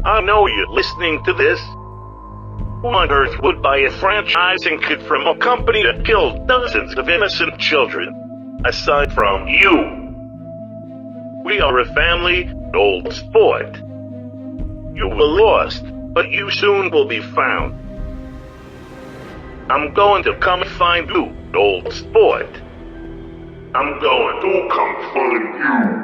I know you're listening to this. Who on earth would buy a franchising kit from a company that killed dozens of innocent children? Aside from you. We are a family, old sport. You were lost, but you soon will be found. I'm going to come find you, old sport. I'm going to come find you.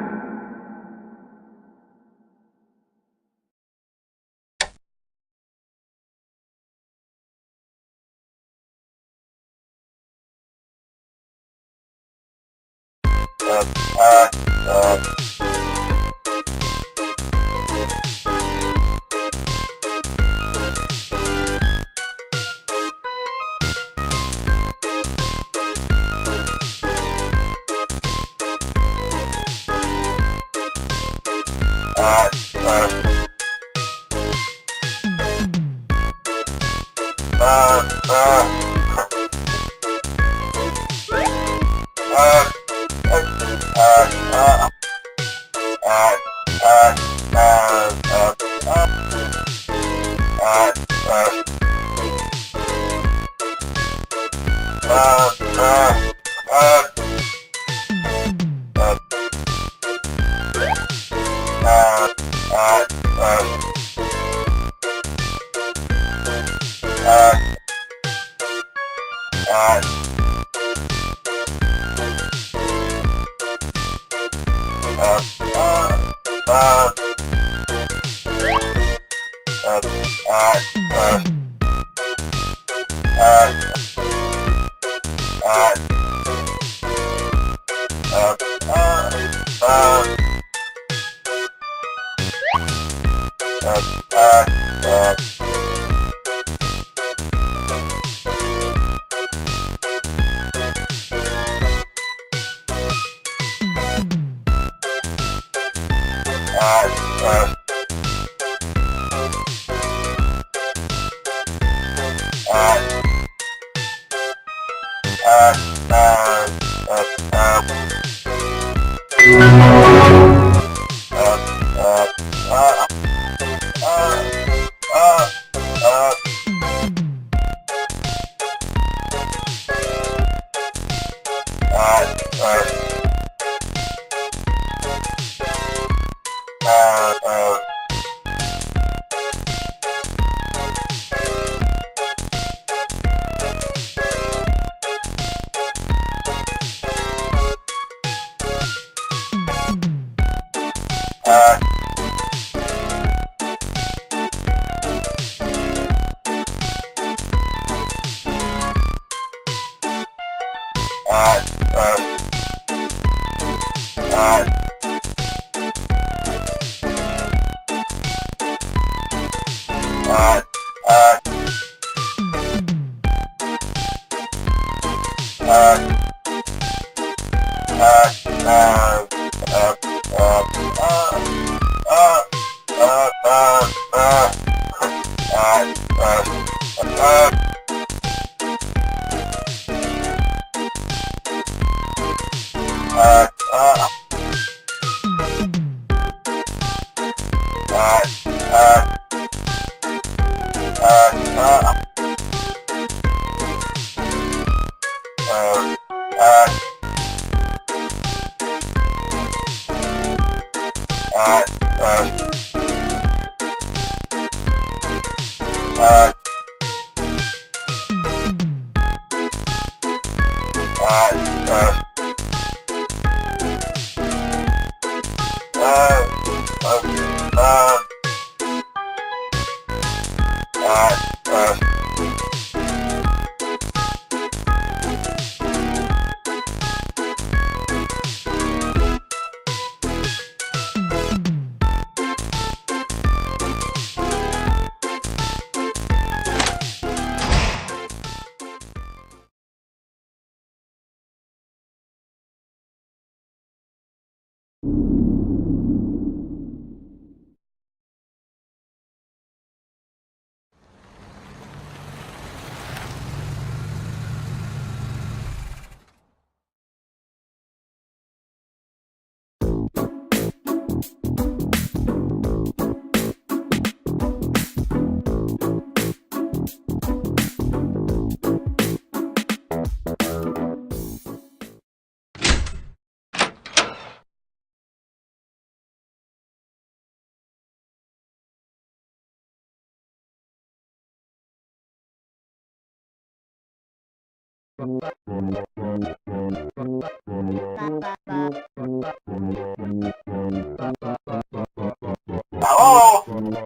Hello?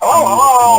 Hello?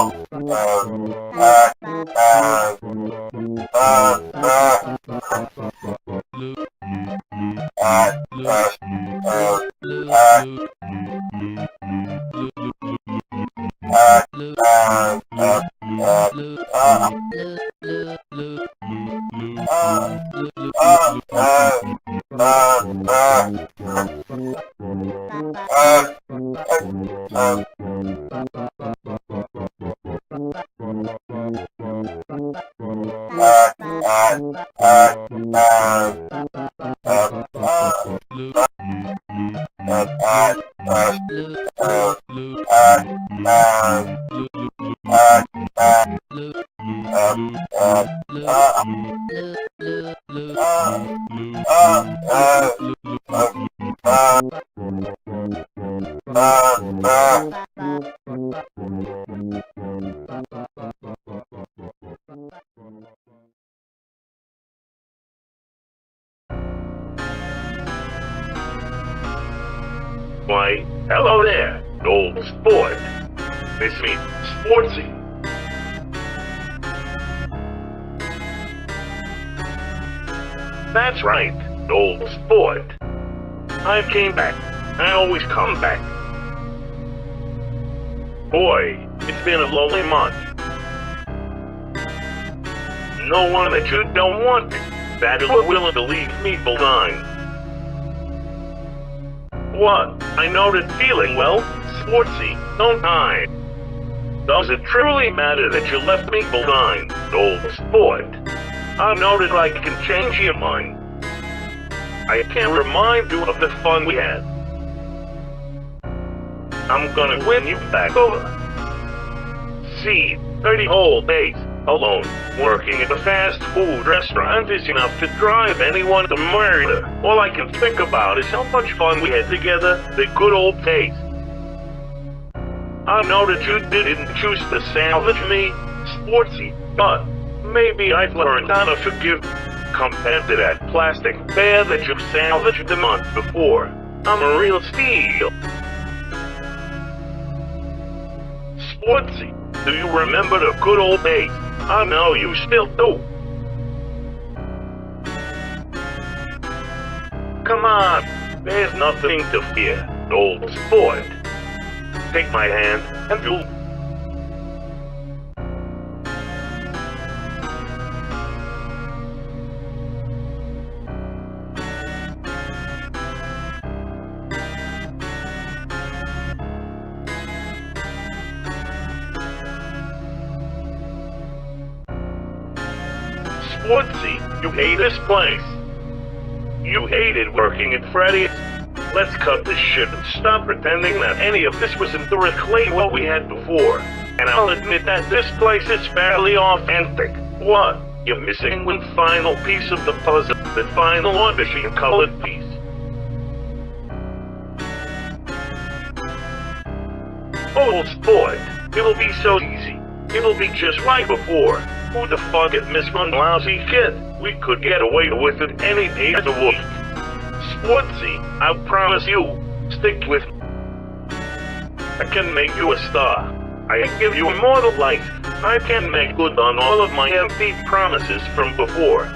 Why, hello there, old sport. It's me, Sportsy. That's right, old sport. I came back. I always come back. Boy, it's been a lonely month. No one that you don't want that is willing to leave me behind. What? I know that feeling, well, Sportsy, don't I? Does it truly matter that you left me behind, old sport? I know that I can change your mind. I can remind you of the fun we had. I'm gonna win you back over. See, 30 whole days alone, working at a fast food restaurant is enough to drive anyone to murder. All I can think about is how much fun we had together, the good old days. I know that you didn't choose to salvage me, Sportsy, but maybe I've learned how to forgive compared to that plastic bear that you salvaged the month before. I'm a real steel. Sportsy, do you remember the good old days? I know you still do. Come on, there's nothing to fear, old sport. Take my hand and you'll... Sportsy, you hate this place. You hated working at Freddy's. Let's cut this shit and stop pretending that any of this wasn't to reclaim what we had before. And I'll admit that this place is fairly authentic. What? You're missing one final piece of the puzzle, the final audition-colored piece. Old sport, it'll be so easy. It'll be just like before. Who the fuck had missed one lousy kid? We could get away with it any day of the week. Sportsy, I promise you, stick with me. I can make you a star. I can give you immortal life. I can make good on all of my empty promises from before.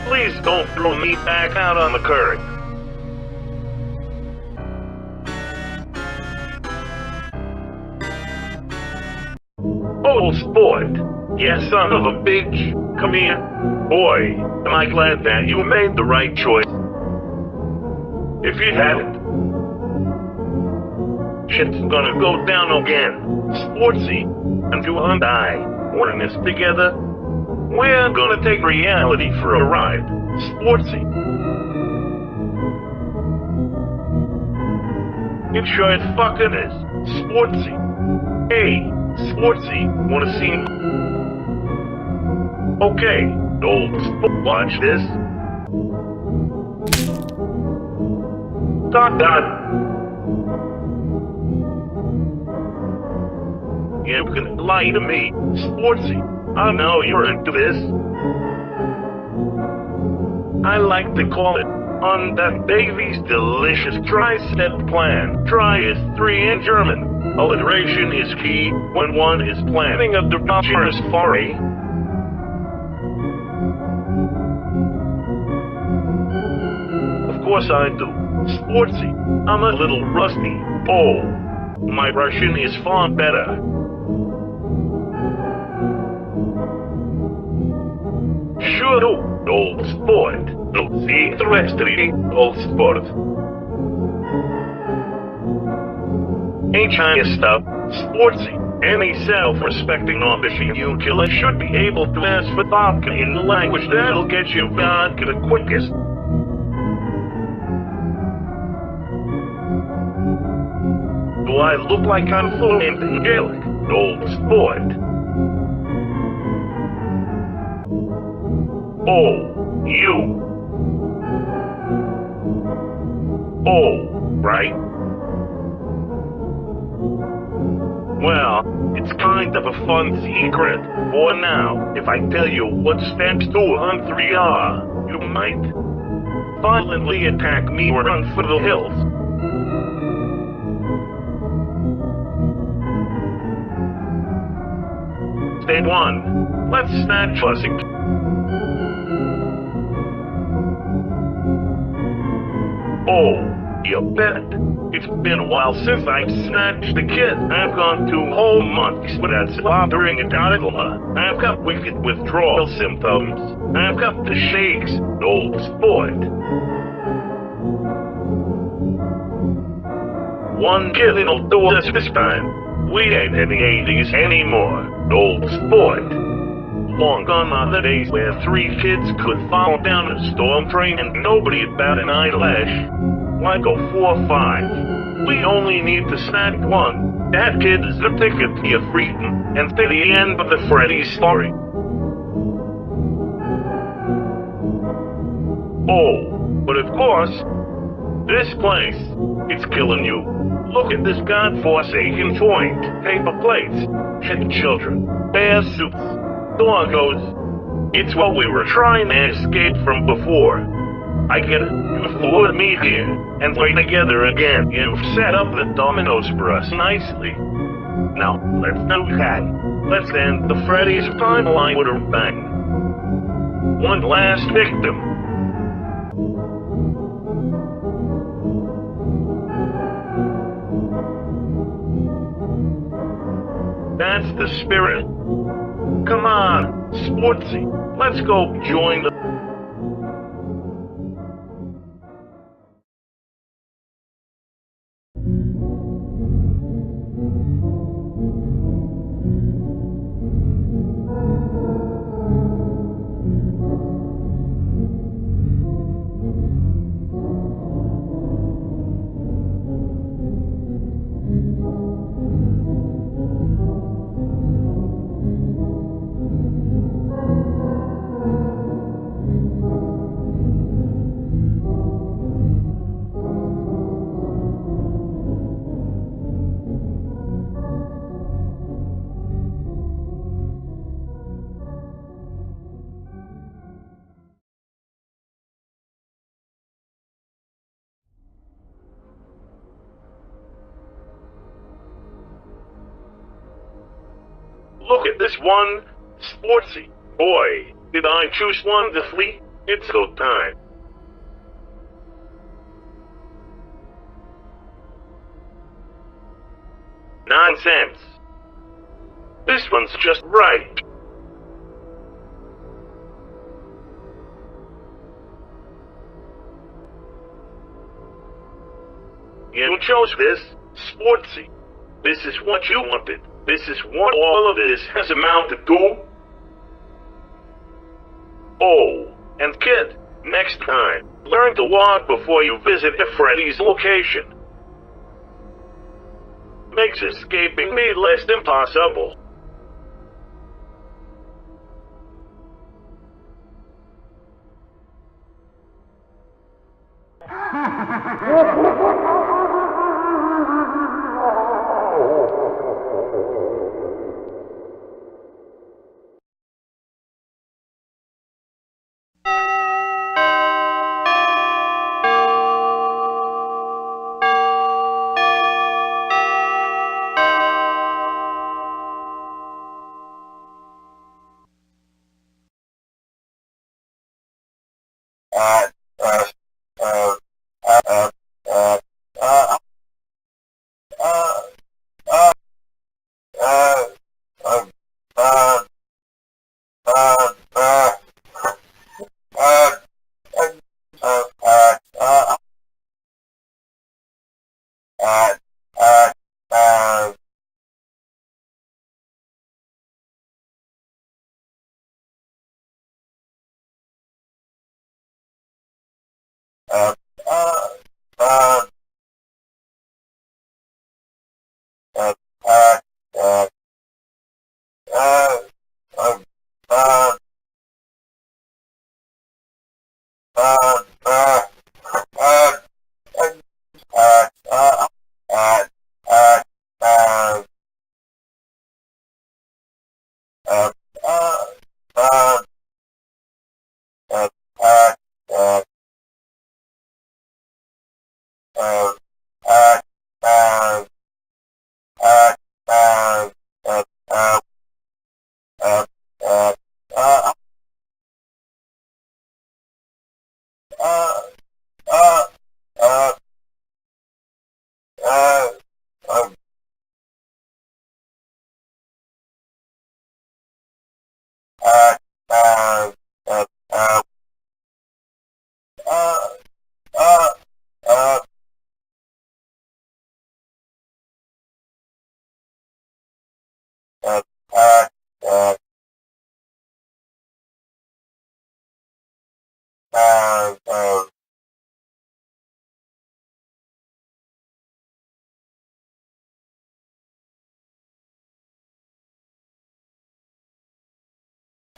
Please don't throw me back out on the curb. Old sport, yeah, son of a bitch, come here. Boy, am I glad that you made the right choice. If you hadn't, shit's gonna go down again. Sportsy, and you and I, we're in this together. We're gonna take reality for a ride. Sportsy. It sure as fucking is. Sportsy. Hey, Sportsy, wanna see me? Okay, old sport, watch this. Done. You can lie to me, Sportsy. I know you're into this. I like to call it on that baby's delicious tri-step plan. Try is 3 in German. Alliteration is key when one is planning a debaucherous foray. Of course I do. Sportsy. I'm a little rusty. Oh, my Russian is far better. Sure do, old sport. No, see the rest of the old sport. Ain't China stuff, sportsy. Any self-respecting official you killer should be able to ask for vodka in the language that'll get you vodka the quickest. Do I look like I'm fluent in Gaelic, old sport? Oh, you. Oh, right. Well, it's kind of a fun secret. For now, if I tell you what steps 2 and 3 are, you might violently attack me or run for the hills. Step 1. Let's start fussing. Oh, you bet. It's been a while since I've snatched a kid. I've gone 2 whole months without slaughtering a dilemma. I've got wicked withdrawal symptoms. I've got the shakes, old sport. 1 kid'll do us this time. We ain't in the 80s anymore, old sport. Long gone are the days where 3 kids could fall down a storm drain and nobody bat an eyelash. Why go 4 or 5? We only need to snag 1. That kid is the ticket to your freedom, and to the end of the Freddy story. Oh, but of course, this place, it's killing you. Look at this godforsaken joint. Paper plates, head children, bear suits, doggos. It's what we were trying to escape from before. I get it. You've lured me here, and we're together again. You've set up the dominoes for us nicely. Now, let's do that. Let's end the Freddy's timeline with a bang. 1 last victim. That's the spirit. Come on, sportsy. Let's go join the... Look at this one, sportsy. Boy, did I choose wonderfully. It's go time. Nonsense. This one's just right. You chose this, sportsy. This is what you wanted. This is what all of this has amounted to. Oh, and kid, next time, learn to walk before you visit the Freddy's location. Makes escaping me less impossible.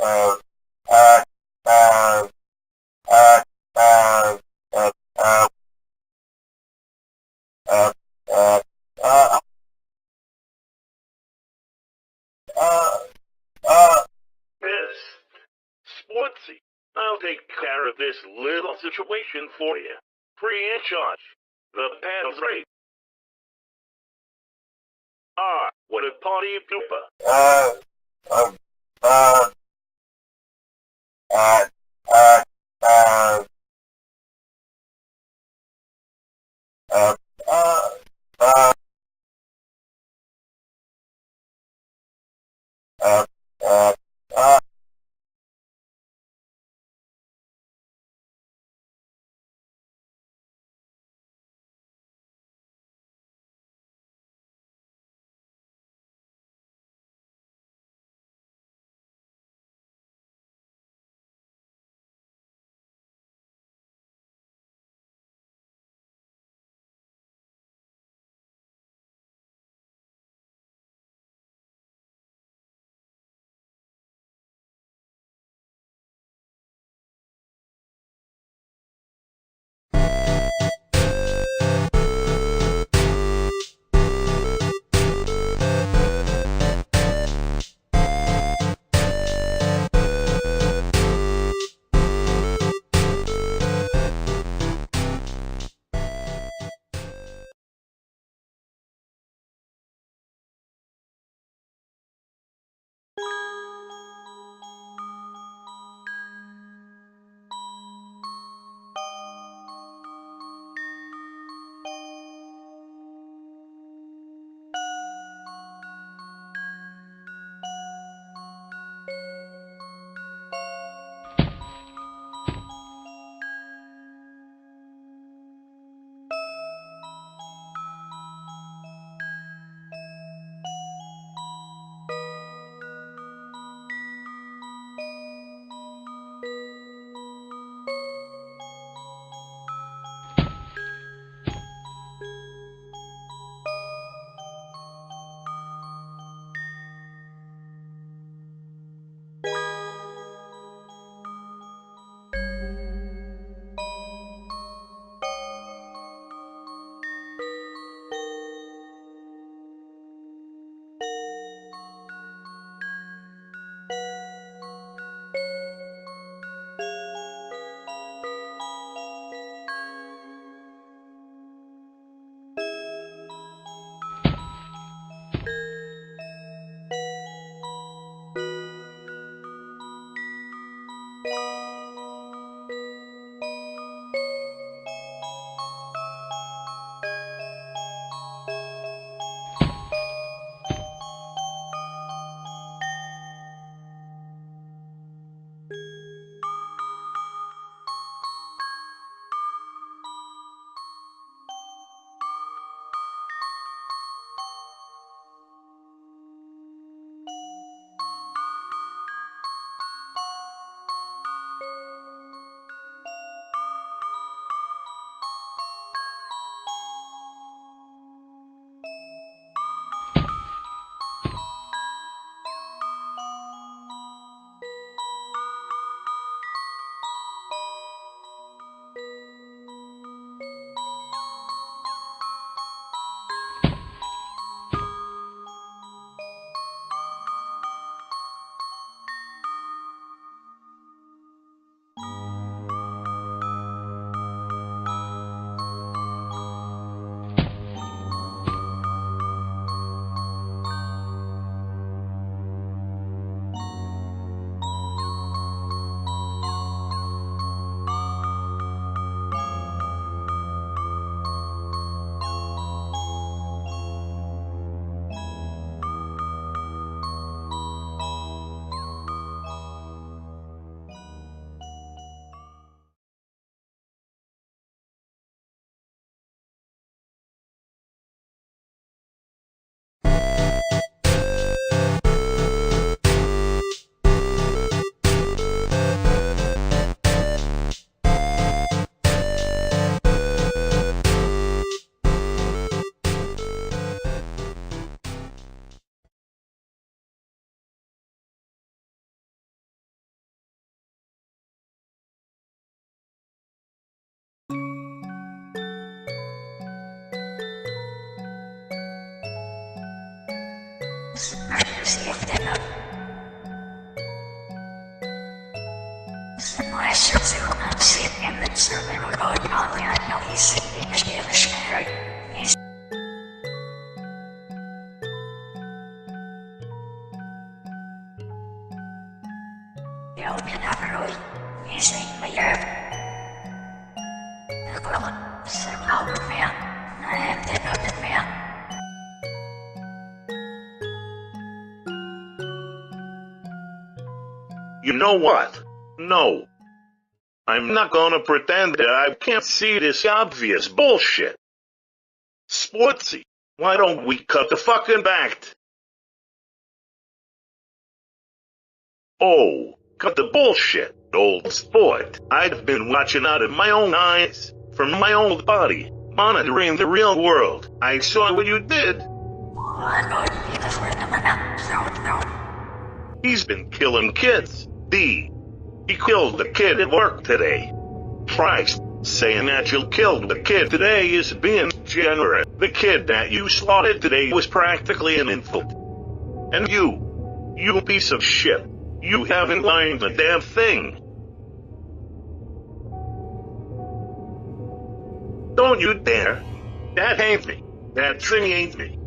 uh, uh, uh, uh, uh, uh, uh, uh, uh, uh, uh, uh, Yes, Sportsy. I'll take care of this little situation for you. Free and charge. The panel's right. Ah, what a party pooper. uh, uh, uh, uh, uh, uh, uh, uh, uh, uh, uh, uh, You know what? No. I'm not gonna pretend that I can't see this obvious bullshit. Sportsy, why don't we cut the fucking act? Oh, cut the bullshit, old sport. I've been watching out of my own eyes, from my own body, monitoring the real world. I saw what you did. He's been killing kids. He killed the kid at work today. Christ, saying that you killed the kid today is being generous. The kid that you slaughtered today was practically an infant. And you piece of shit, you haven't learned a damn thing. Don't you dare. That ain't me. That thing ain't me.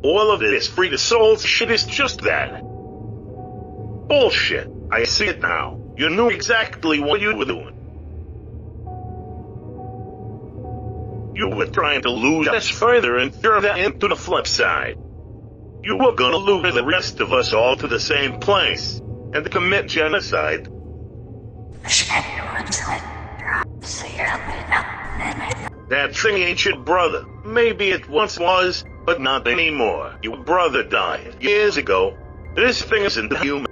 All of this free to souls shit is just that. Bullshit. I see it now. You knew exactly what you were doing. You were trying to lose us further and further into the flip side. You were gonna lure the rest of us all to the same place and commit genocide. That thing ain't your brother. Maybe it once was, but not anymore. Your brother died years ago. This thing isn't human.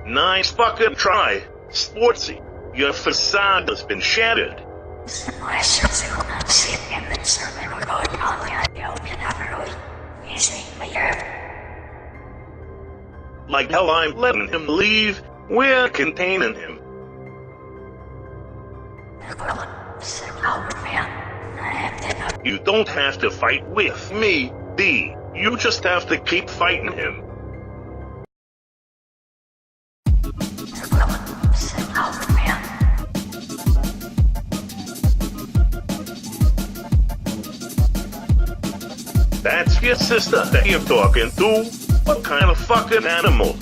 Nice fucking try, Sportsy. Your facade has been shattered. Like hell I'm letting him leave. We're containing him. You don't have to fight with me, D. You just have to keep fighting him. That's your sister that you're talking to? What kind of fucking animal?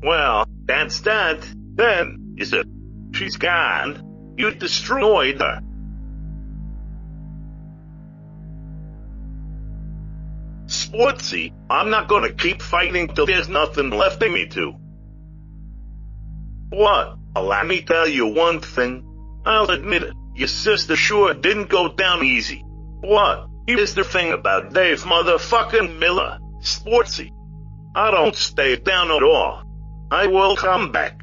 Well, that's that. Then, is it? She's gone. You destroyed her. Sportsy, I'm not gonna keep fighting till there's nothing left in me to. What? Allow me tell you one thing. I'll admit it. Your sister sure didn't go down easy. What? Here's the thing about Dave motherfucking Miller. Sportsy, I don't stay down at all. I will come back.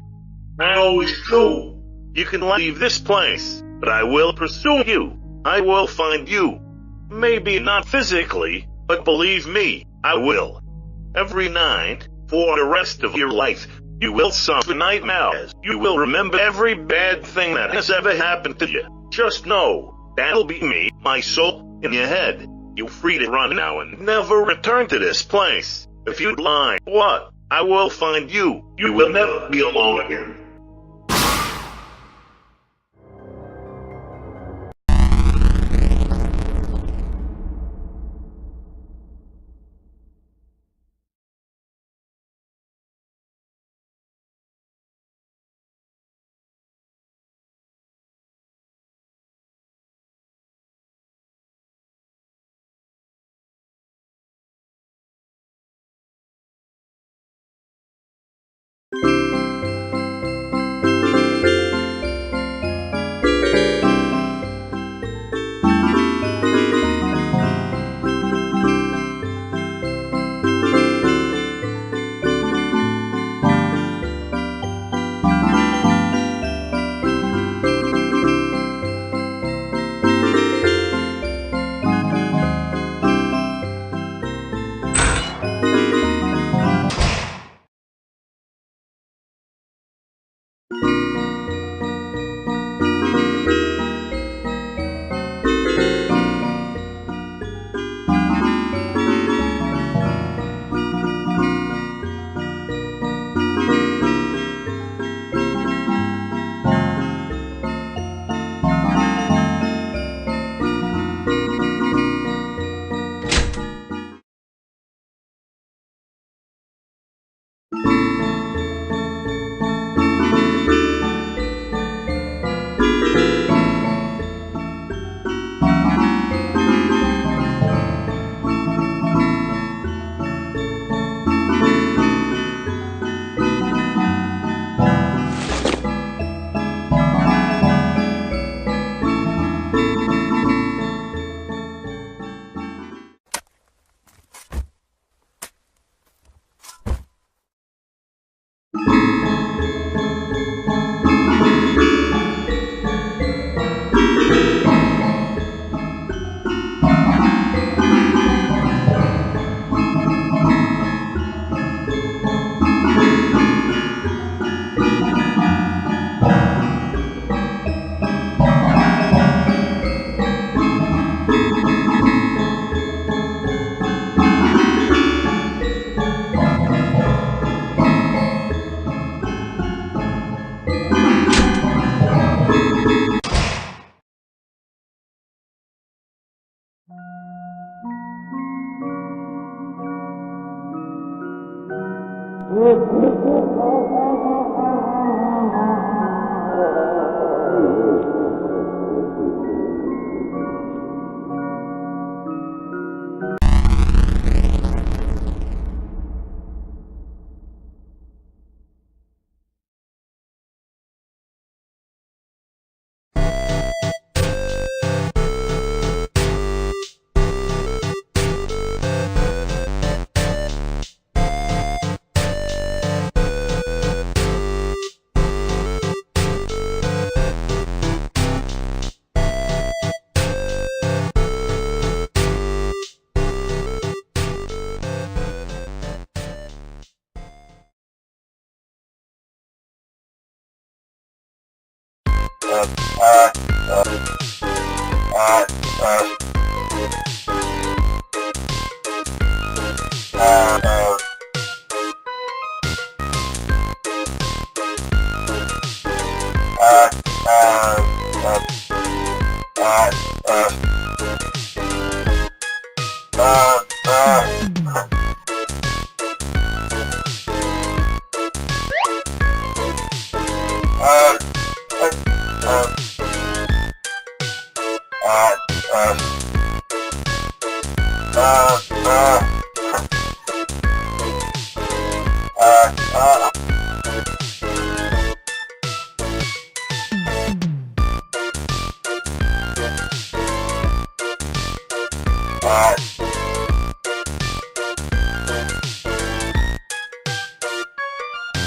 I always do. You can leave this place, but I will pursue you. I will find you. Maybe not physically, but believe me, I will. Every night, for the rest of your life, you will suffer nightmares. You will remember every bad thing that has ever happened to you. Just know, that'll be me, my soul, in your head. You're free to run now and never return to this place. If you'd lie, what? I will find you. You will never be alone again.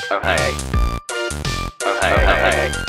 Oh hey. Oh hey. Oh hey.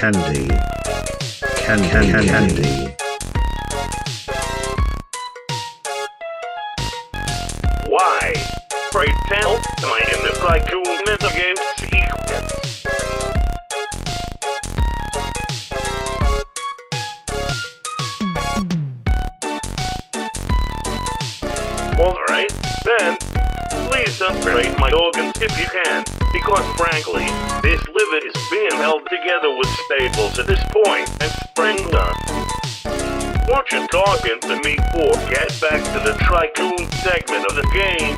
candy, candy. Why? Pray tell, am I in the tycoon game sequence? Alright, then, please upgrade my organs if you can, because frankly, this liver is being held together with staples at this point, and spring done. What you talking to me for? Get back to the tycoon segment of the game.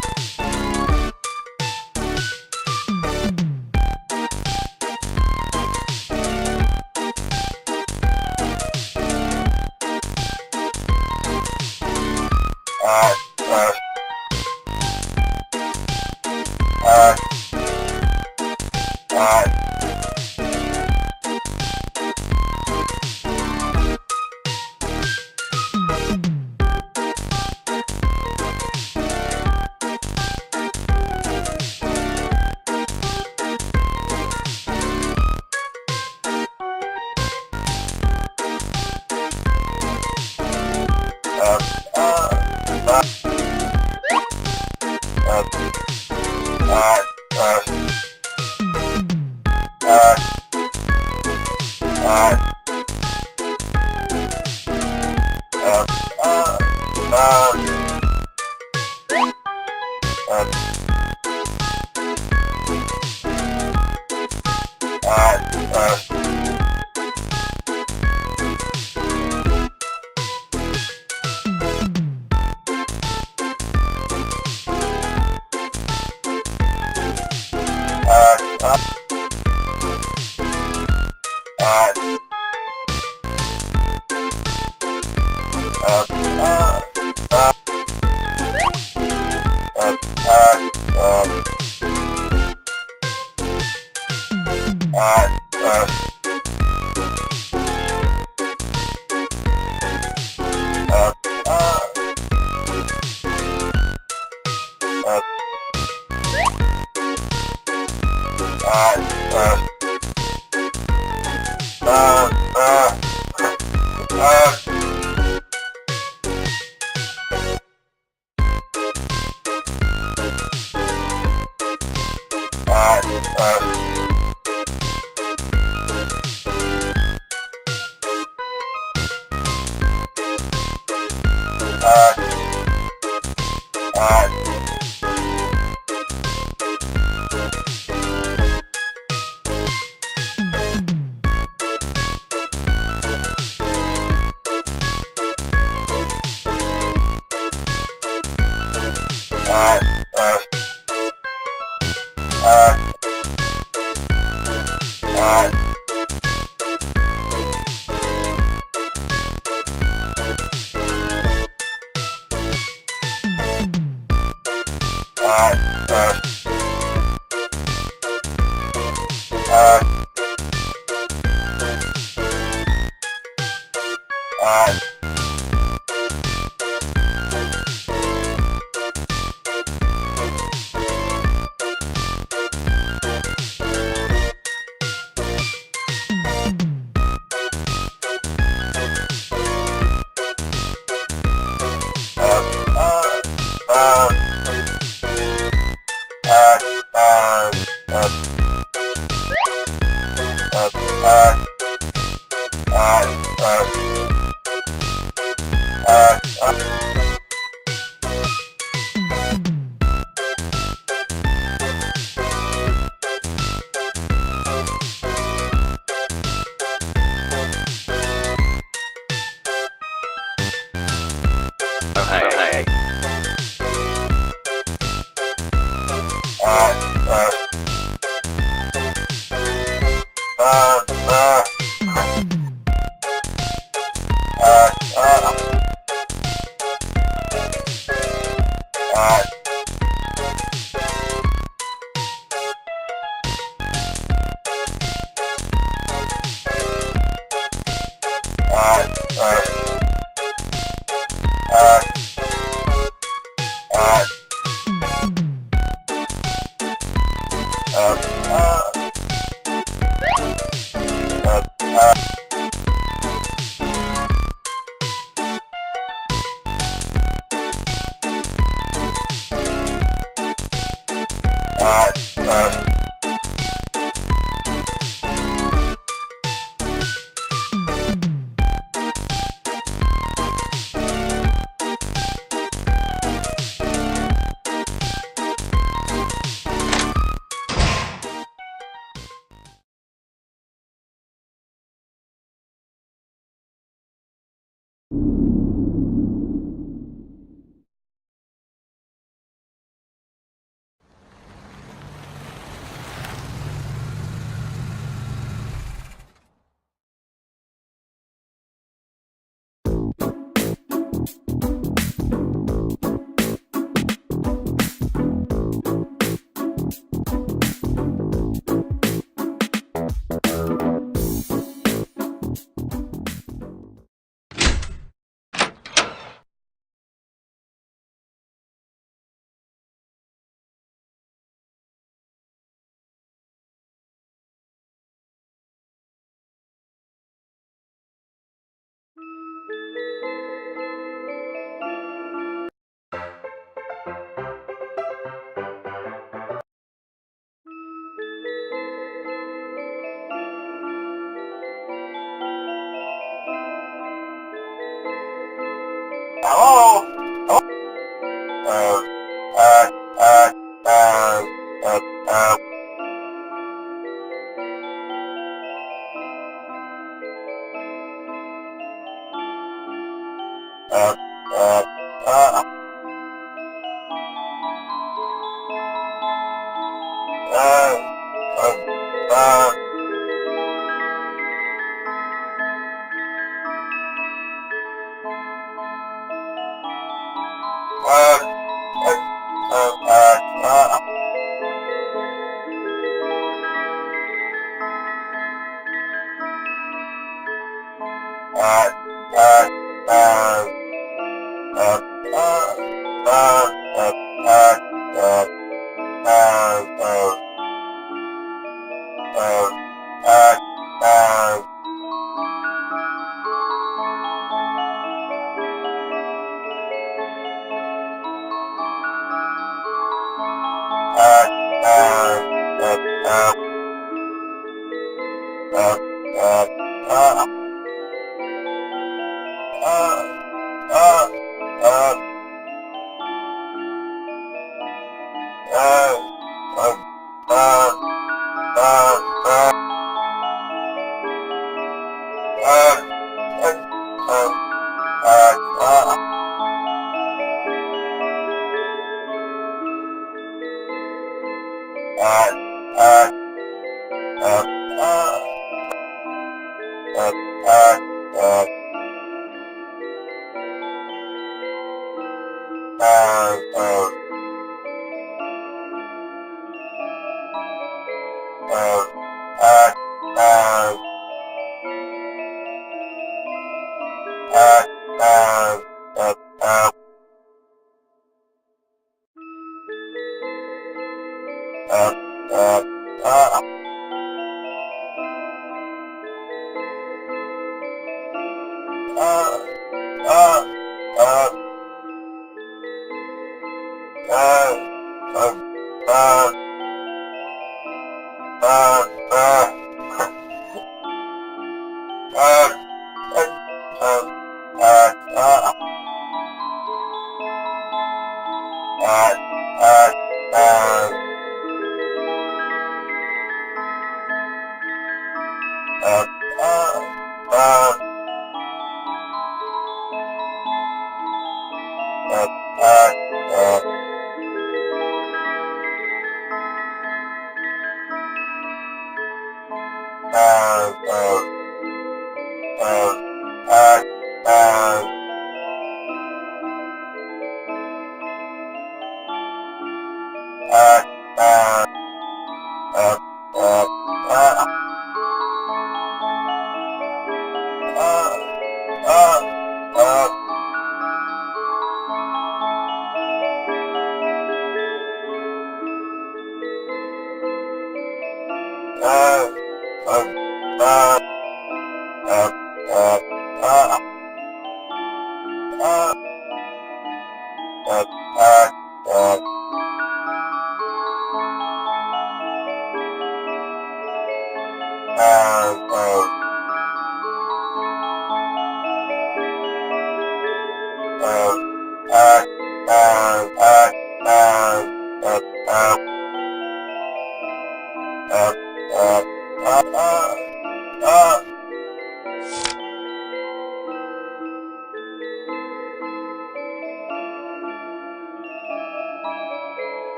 Hello?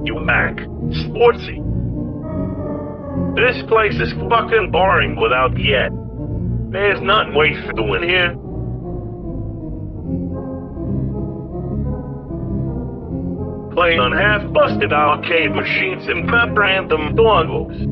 You Mac. Sportsy. This place is fucking boring without yet. There's nothing worth doing here. Playing on half-busted arcade machines and crap random dongles.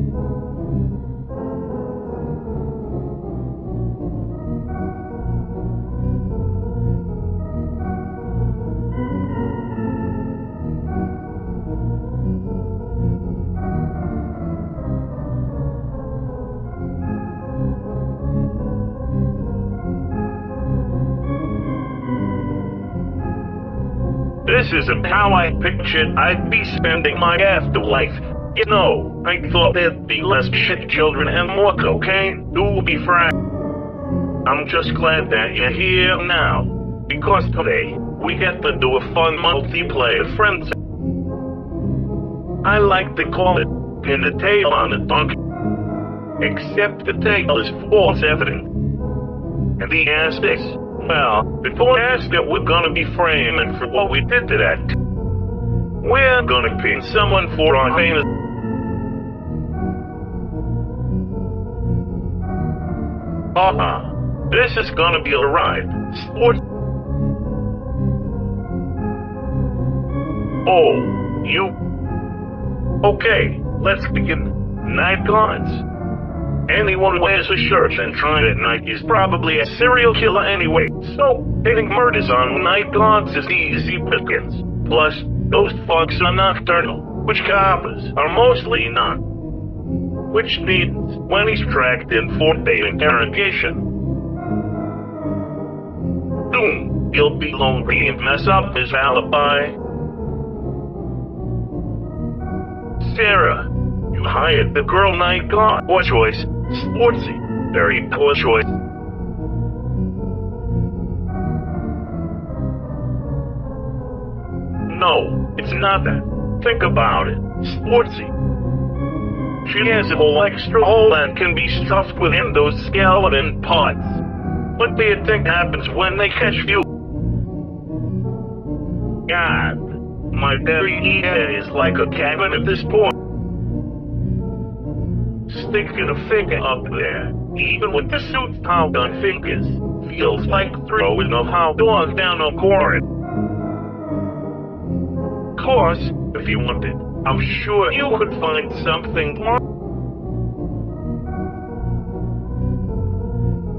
This isn't how I pictured I'd be spending my afterlife. You know, I thought there'd be less shit children and more cocaine, to be frank. I'm just glad that you're here now, because today, we get to do a fun multiplayer frenzy. I like to call it, pin the tail on a donkey. Except the tail is false evidence. And the answer is, well, before ask that we're gonna be framing for what we did to that. We're gonna pin someone for our famous. This is gonna be a ride. Sports. Oh, you. Okay, let's begin. Night guards. Anyone who wears a shirt and trying at night is probably a serial killer anyway, so hitting murders on night guards is easy pickings. Plus, those fucks are nocturnal, which coppers are mostly not. Which means, when he's tracked in for day interrogation, soon he'll be lonely and mess up his alibi. Sarah, you hired the girl night guard. Poor choice. Sportsy. Very poor choice. No, it's not that. Think about it. Sportsy. She has a whole extra hole that can be stuffed within those skeleton parts. What do you think happens when they catch you? God, my very head is like a cabin at this point. Sticking a finger up there, even with the suit's piled on fingers, feels like throwing a hot dog down a corridor. Of course, if you wanted, I'm sure you could find something more.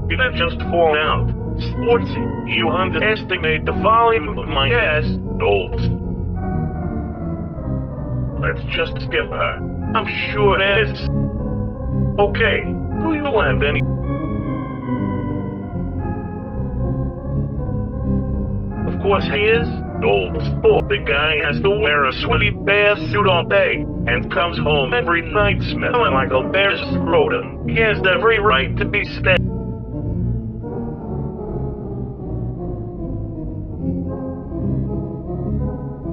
You didn't just fall out. Sportsy, you underestimate the volume of my ass, dolls. Let's just skip her. I'm sure there's... Okay, do you have any? Of course he is. Old sport. The guy has to wear a sweaty bear suit all day and comes home every night smelling like a bear's scrotum. He has every right to be staying.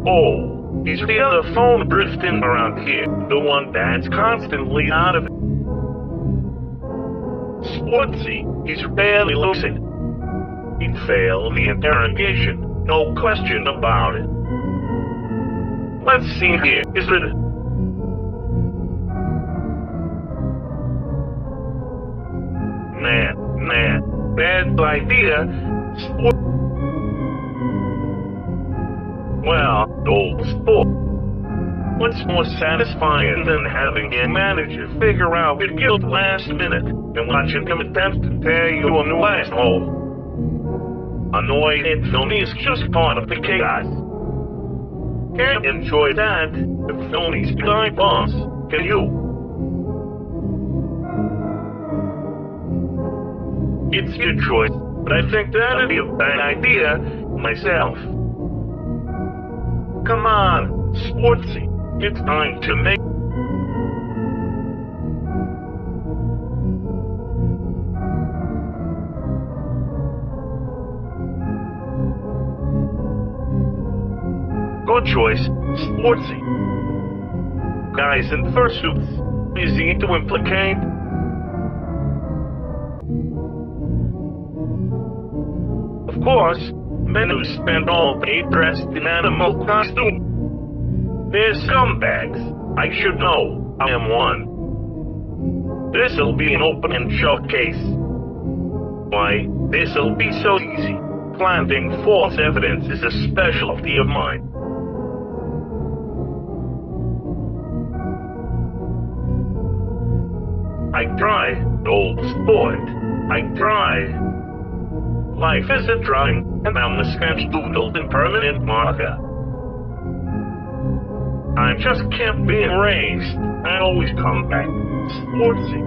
Oh, He's the other phone drifting around here, the one that's constantly out of it. Sportsy, he's barely lucid. He'd fail the interrogation, no question about it. Let's see here, is it? Nah, bad idea. Well, old sport. What's more satisfying than having your manager figure out your guilt last minute and watching him attempt to tear you a new asshole? Annoyed and phony is just part of the chaos. Can't enjoy that if phony's the guy boss, can you? It's your choice, but I think that'd be a bad idea myself. Come on, Sportsy, it's time to make... Good choice, Sportsy. Guys in fursuits, easy to implicate. Of course, men who spend all day dressed in animal costume. They're scumbags. I should know. I am one. This'll be an open and shut case. Why, this'll be so easy. Planting false evidence is a specialty of mine. I try, old sport. I try. Life is a drawing, and I'm the sketch doodled in permanent marker. I just kept being raised. I always come back sportsy.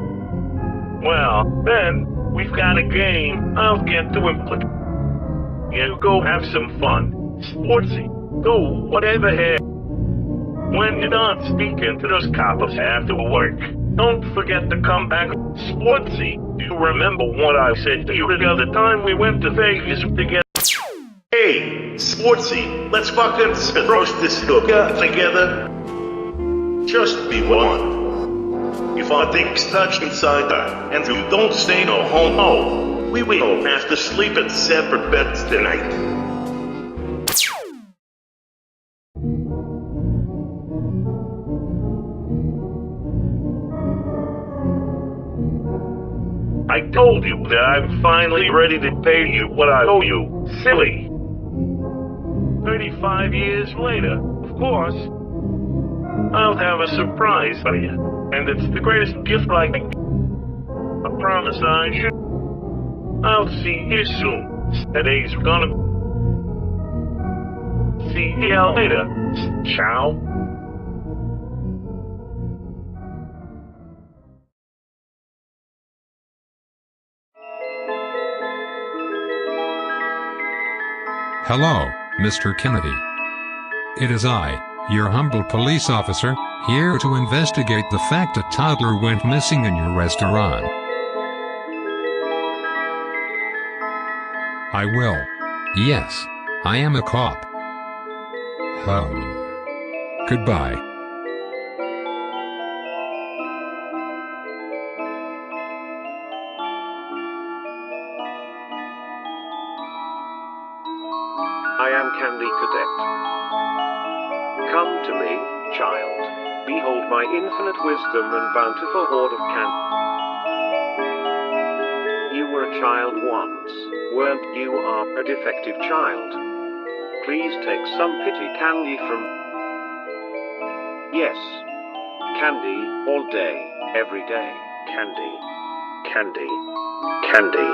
Well, then, we've got a game I'll get to implicate. You go have some fun. Sportsy. Go whatever here. When you're done speaking to those coppers after work, don't forget to come back. Sportsy, do you remember what I said to you the other time we went to Vegas together? Hey, Sportsy, let's fucking roast this hooker together. Just be one. If our dicks touch inside her, and you don't stay no homo, we will have to sleep in separate beds tonight. I told you that I'm finally ready to pay you what I owe you, silly. 35 years later, of course, I'll have a surprise for you, and it's the greatest gift I can give. I promise I should. I'll see you soon. Today's gonna... See you later. Ciao. Hello, Mr. Kennedy. It is I, your humble police officer, here to investigate the fact a toddler went missing in your restaurant. I will. Yes, I am a cop. Goodbye. I am Candy Cadet. Come to me, child. Behold my infinite wisdom and bountiful hoard of candy. You were a child once, weren't you? Are a defective child. Please take some pity candy from... Yes. Candy, all day, every day. Candy. Candy. Candy.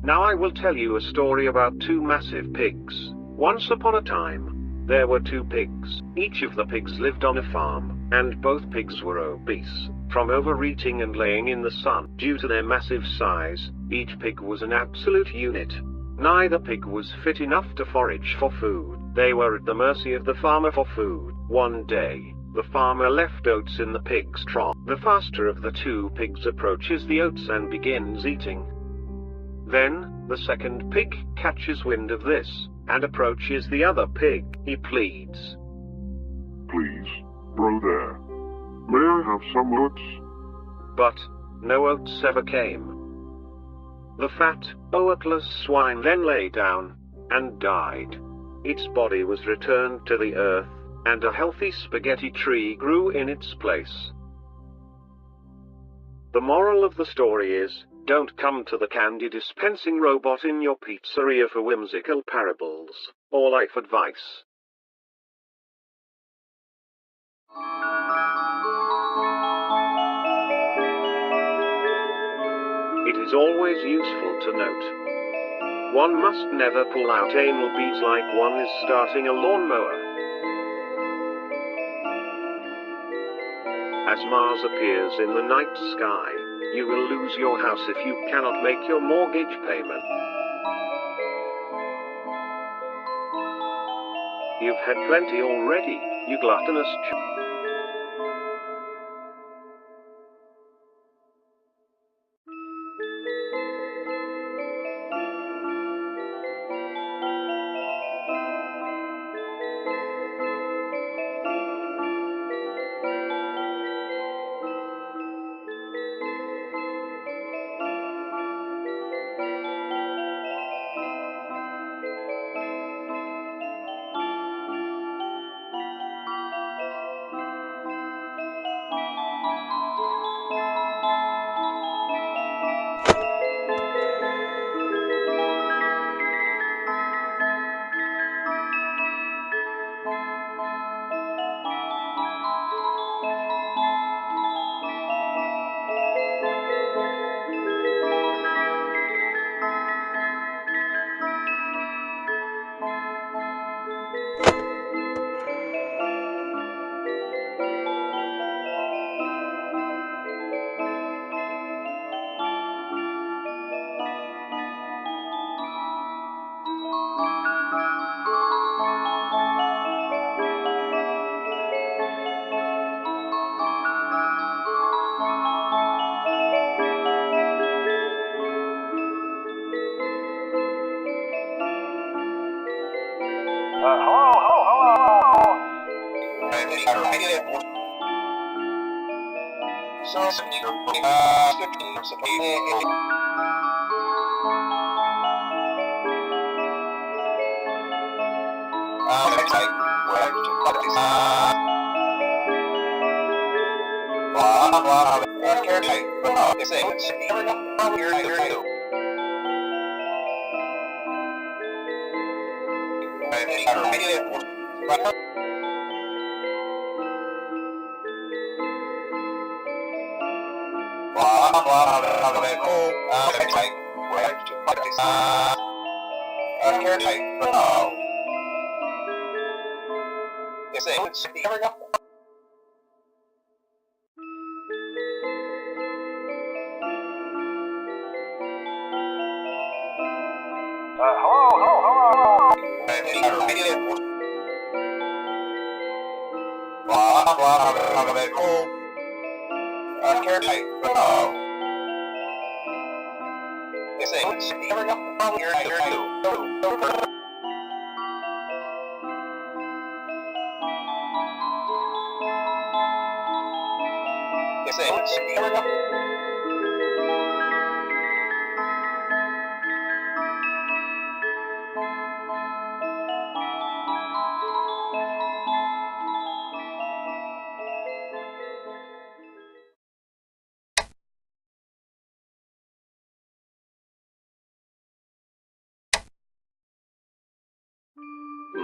Now I will tell you a story about two massive pigs. Once upon a time, there were two pigs. Each of the pigs lived on a farm, and both pigs were obese, from overeating and laying in the sun. Due to their massive size, each pig was an absolute unit. Neither pig was fit enough to forage for food. They were at the mercy of the farmer for food. One day, The farmer left oats in the pig's trough. The faster of the two pigs approaches the oats and begins eating. Then, the second pig catches wind of this, and approaches the other pig. He pleads, Please, brother, may I have some oats? but no oats ever came. The fat, oatless swine then lay down, and died. Its body was returned to the earth, and a healthy spaghetti tree grew in its place. The moral of the story is, don't come to the candy dispensing robot in your pizzeria for whimsical parables or life advice. It is always useful to note, one must never pull out anal beads like one is starting a lawnmower. As Mars appears in the night sky, you will lose your house if you cannot make your mortgage payment. You've had plenty already, you gluttonous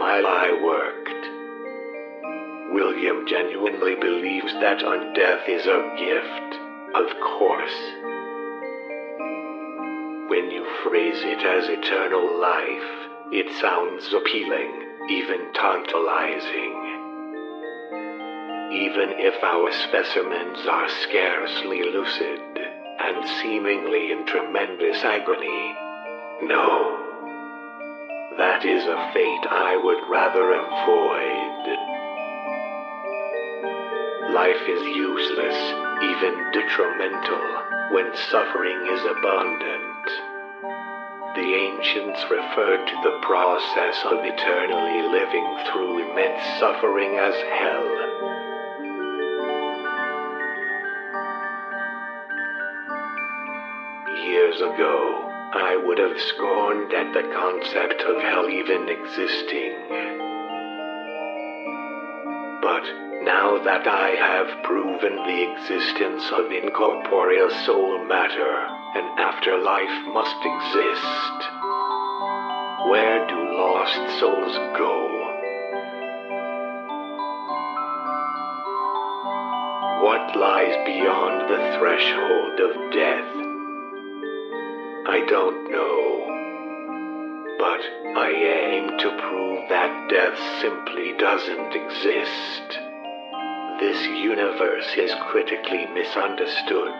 My lie worked. William genuinely believes that undeath is a gift, of course. When you phrase it as eternal life, it sounds appealing, even tantalizing. Even if our specimens are scarcely lucid, and seemingly in tremendous agony, no. That is a fate I would rather avoid. Life is useless, even detrimental, when suffering is abundant. The ancients referred to the process of eternally living through immense suffering as hell. Years ago, I would have scorned at the concept of hell even existing. But now that I have proven the existence of incorporeal soul matter, an afterlife must exist. Where do lost souls go? What lies beyond the threshold of death? I don't know. But I aim to prove that death simply doesn't exist. This universe is critically misunderstood.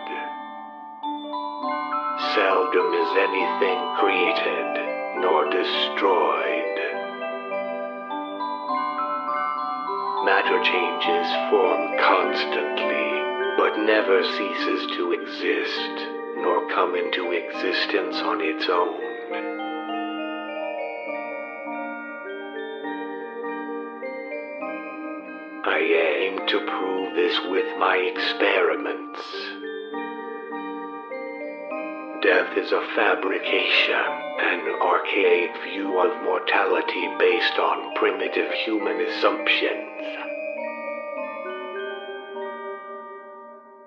Seldom is anything created nor destroyed. Matter changes form constantly, but never ceases to exist, nor come into existence on its own. I aim to prove this with my experiments. Death is a fabrication, an archaic view of mortality based on primitive human assumptions.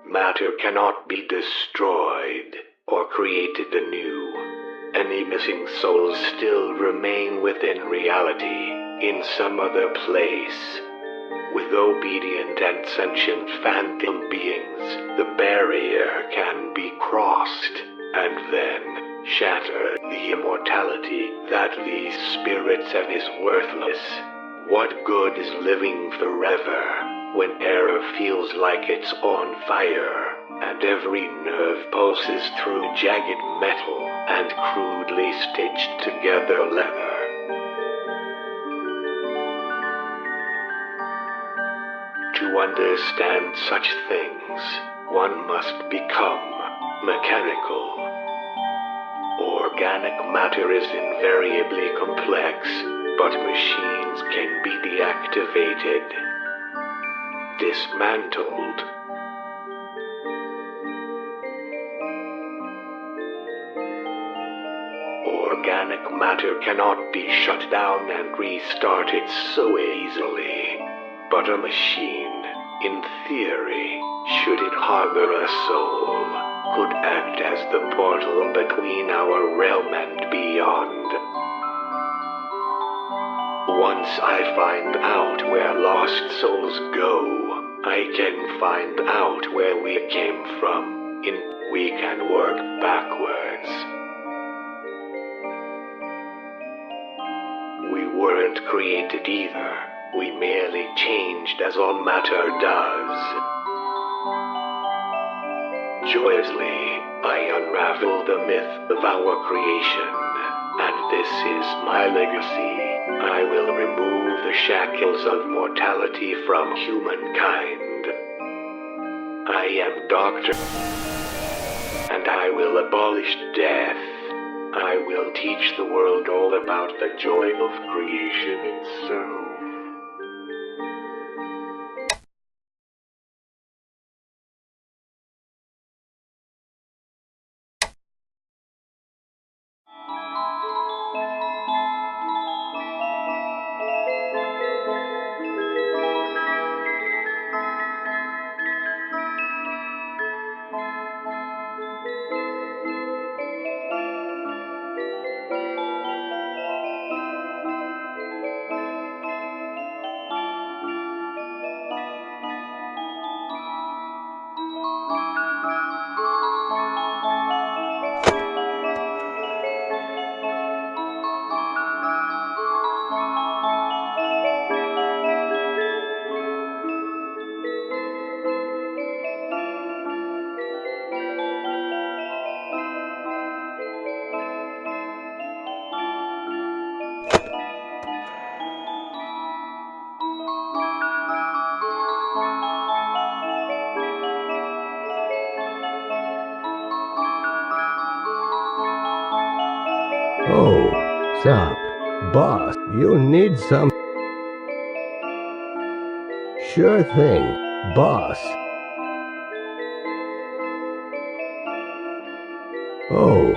Matter cannot be destroyed or created anew. Any missing souls still remain within reality, in some other place. With obedient and sentient phantom beings, the barrier can be crossed, and then shatter the immortality that these spirits have is worthless. What good is living forever when error feels like it's on fire, and every nerve pulses through jagged metal and crudely stitched together leather? To understand such things, one must become mechanical. Organic matter is invariably complex, but machines can be deactivated, dismantled. Organic matter cannot be shut down and restarted so easily, but a machine, in theory, should it harbor a soul, could act as the portal between our realm and beyond. Once I find out where lost souls go, I can find out where we came from, we can work backwards. We weren't created either. We merely changed as all matter does. Joyously, I unravel the myth of our creation, and this is my legacy. I will remove the shackles of mortality from humankind. I am Doctor, and I will abolish death. I will teach the world all about the joy of creation itself. Oh, sup, boss, you need some... Sure thing, boss. Oh,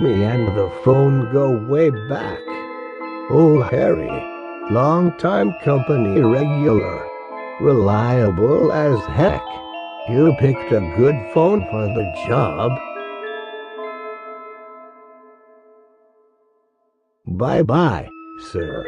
me and the phone go way back. Old Harry, long-time company regular, reliable as heck. You picked a good phone for the job. Bye-bye, sir.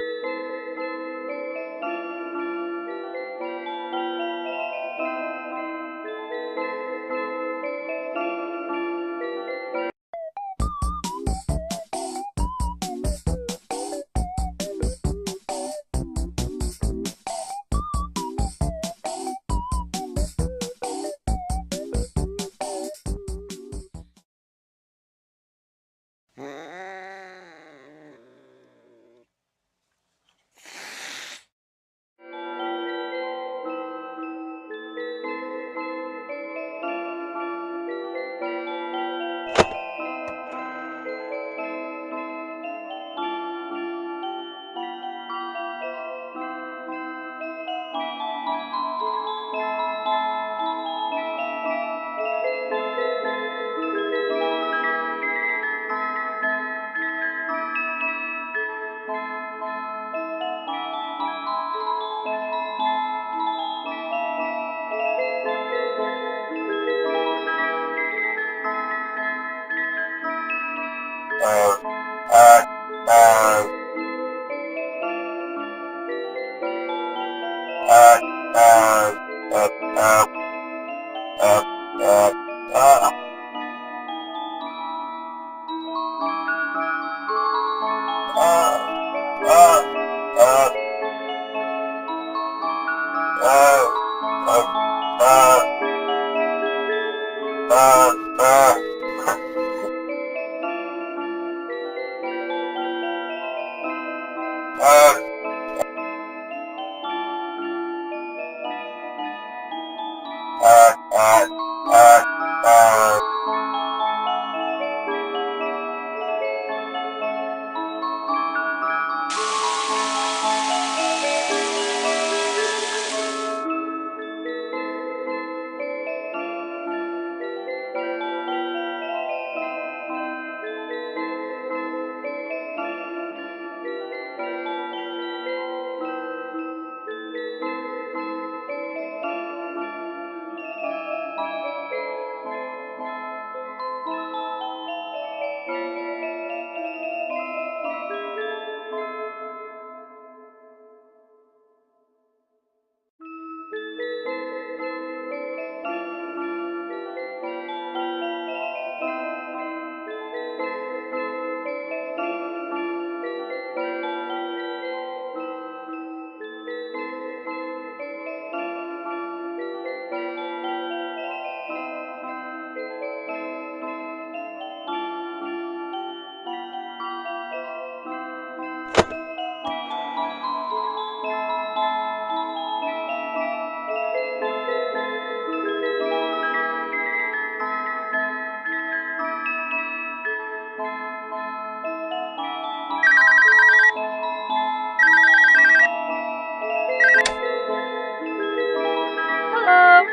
Hello?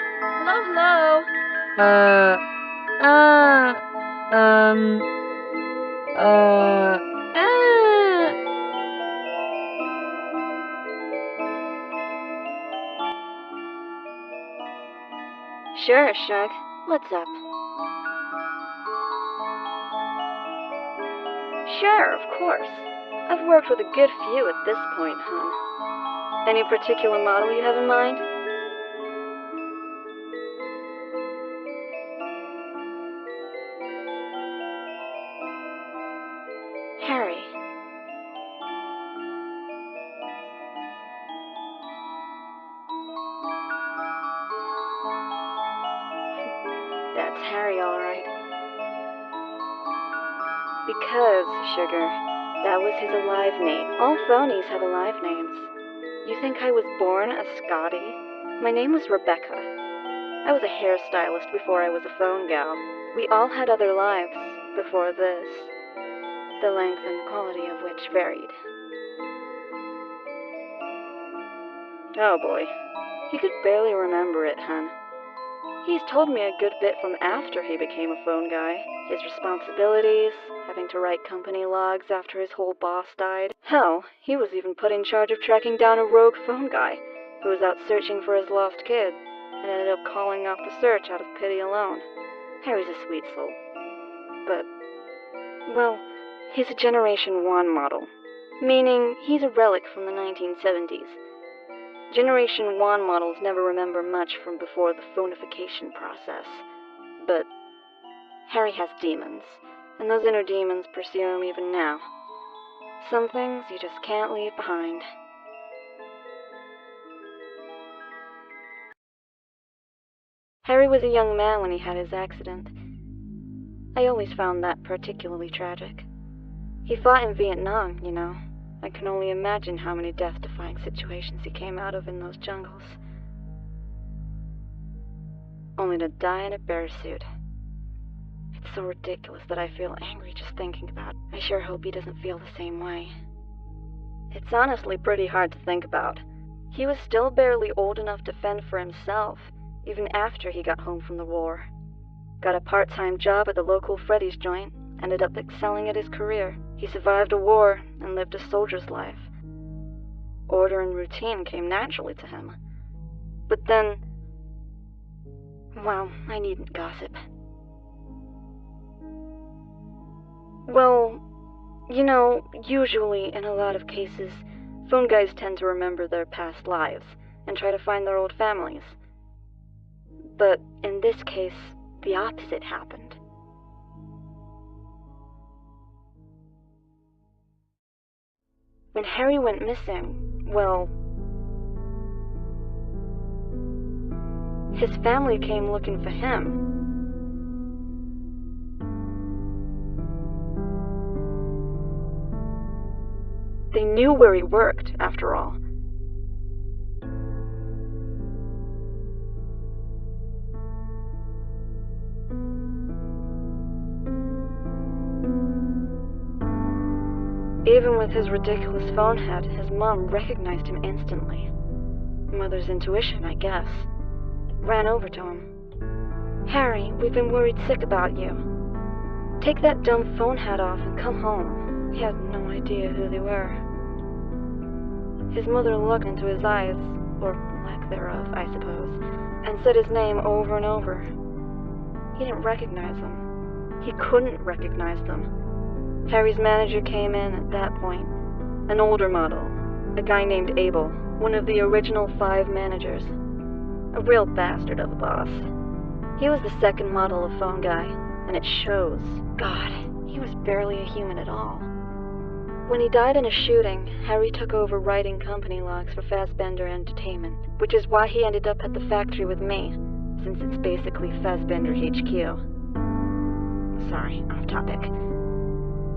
Hello, hello? Um, uh, uh. Sure, Shug. What's up? Sure, of course. I've worked with a good few at this point, hon. Any particular model you have in mind? Harry. That's Harry, all right. Because, Sugar, that was his alive name. All phonies have alive names. You think I was born a Scotty? My name was Rebecca. I was a hairstylist before I was a phone gal. We all had other lives before this. the length and quality of which varied. Oh boy, he could barely remember it, hun. He's told me a good bit from after he became a phone guy. His responsibilities, having to write company logs after his whole boss died. Hell, he was even put in charge of tracking down a rogue phone guy who was out searching for his lost kid and ended up calling off the search out of pity alone. Harry's a sweet soul. But, well, he's a Generation 1 model, meaning he's a relic from the 1970s. Generation 1 models never remember much from before the phonification process. But Harry has demons, and those inner demons pursue him even now. Some things you just can't leave behind. Harry was a young man when he had his accident. I always found that particularly tragic. He fought in Vietnam, you know. I can only imagine how many death-defying situations he came out of in those jungles. Only to die in a bear suit. It's so ridiculous that I feel angry just thinking about it. I sure hope he doesn't feel the same way. It's honestly pretty hard to think about. He was still barely old enough to fend for himself, even after he got home from the war. Got a part-time job at the local Freddy's joint, ended up excelling at his career. He survived a war and lived a soldier's life. Order and routine came naturally to him. But then, well, I needn't gossip. Well, you know, usually in a lot of cases, phone guys tend to remember their past lives and try to find their old families. But in this case, the opposite happened. When Harry went missing, well, his family came looking for him. They knew where he worked, after all. Even with his ridiculous phone head, his mom recognized him instantly. Mother's intuition, I guess. Ran over to him. "Harry, we've been worried sick about you. Take that dumb phone hat off and come home." He had no idea who they were. His mother looked into his eyes, or lack thereof, I suppose, and said his name over and over. He didn't recognize them. He couldn't recognize them. Harry's manager came in at that point. An older model. A guy named Abel. One of the original 5 managers. A real bastard of a boss. He was the second model of phone guy, and it shows. God, he was barely a human at all. When he died in a shooting, Harry took over writing company logs for Fassbender Entertainment, which is why he ended up at the factory with me, since it's basically Fassbender HQ. Sorry, off topic.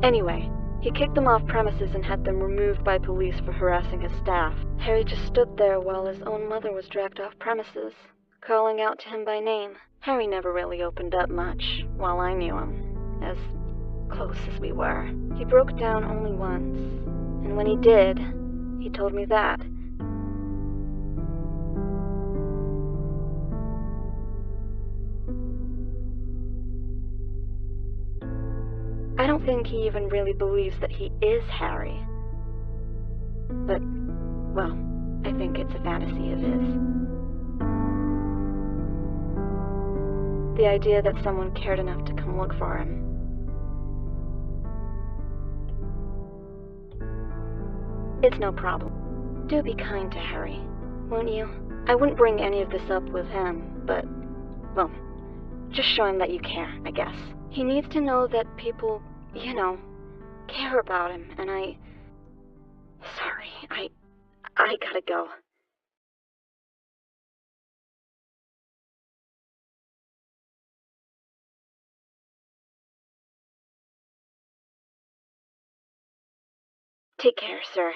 Anyway, he kicked them off premises and had them removed by police for harassing his staff. Harry just stood there while his own mother was dragged off premises, calling out to him by name. Harry never really opened up much, while I knew him, as close as we were. He broke down only once, and when he did, he told me that. I don't think he even really believes that he is Harry. But, well, I think it's a fantasy of his. The idea that someone cared enough to come look for him. It's no problem. Do be kind to Harry, won't you? I wouldn't bring any of this up with him, but, well, just show him that you care, I guess. He needs to know that people, you know, care about him, and sorry, I gotta go. Take care, sir.